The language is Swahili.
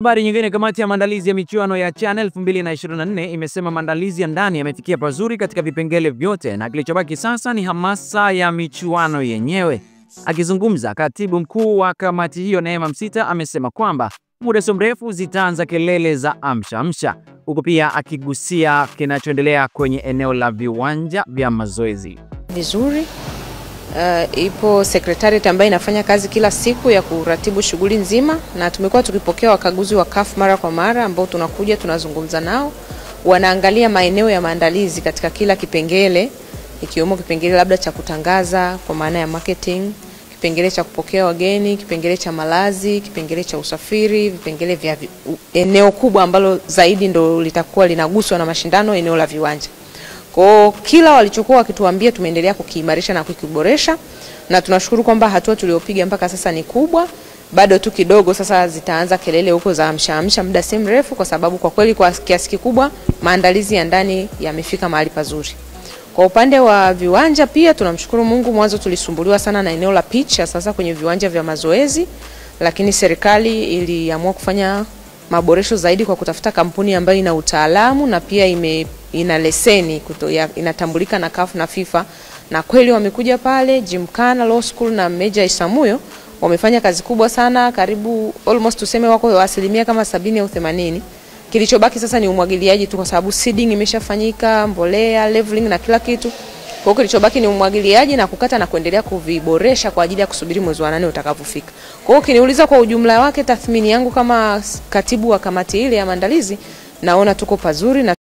Habari nyingine, kamati ya maandalizi ya michuano ya CHAN 2024 imesema maandalizi ya ndani yamefikia pazuri katika vipengele vyote na kilichobaki sasa ni hamasa ya michuano yenyewe. Akizungumza, katibu mkuu wa kamati hiyo Neema Msita amesema kwamba muda si mrefu zitaanza kelele za amsha, huku pia akigusia kinachoendelea kwenye eneo la viwanja vya mazoezi. Vizuri. Ipo secretariat ambayo inafanya kazi kila siku ya kuratibu shughuli nzima, na tumekuwa tukipokea wakaguzi wa CAF mara kwa mara ambao tunakuja tunazungumza nao, wanaangalia maeneo ya maandalizi katika kila kipengele, ikiwemo kipengele labda cha kutangaza kwa maana ya marketing, kipengele cha kupokea wageni, kipengele cha malazi, kipengele cha usafiri, vipengele vya eneo kubwa ambalo zaidi ndo litakuwa linaguswa na mashindano, eneo la viwanja. Kwa kila walichokuwa wakituambia tumeendelea kukiimarisha na kukiboresha, na tunashukuru kwamba hatua tuliopiga mpaka sasa ni kubwa. Bado tu kidogo sasa zitaanza kelele huko za amsha muda si mrefu, kwa sababu kwa kweli kwa kiasi kikubwa maandalizi ya ndani yamefika mahali pazuri. Kwa upande wa viwanja pia tunamshukuru Mungu, mwanzo tulisumbuliwa sana na eneo la pitch sasa kwenye viwanja vya mazoezi, lakini serikali iliamua kufanya maboresho zaidi kwa kutafuta kampuni ambayo ina utaalamu na pia ina leseni inatambulika na CAF na FIFA, na kweli wamekuja pale Gymkhana Law School na Meja Isamuyo wamefanya kazi kubwa sana, karibu almost tuseme wako asilimia kama 70 au 80. Kilichobaki sasa ni umwagiliaji tu, kwa sababu seeding imeshafanyika, mbolea, leveling na kila kitu. Kwa hiyo kilichobaki ni umwagiliaji na kukata na kuendelea kuviboresha kwa ajili ya kusubiri mwezi wa 8 utakapofika. Kwa hiyo kiniuliza kwa ujumla wake, tathmini yangu kama katibu wa kamati ile ya maandalizi, naona tuko pazuri na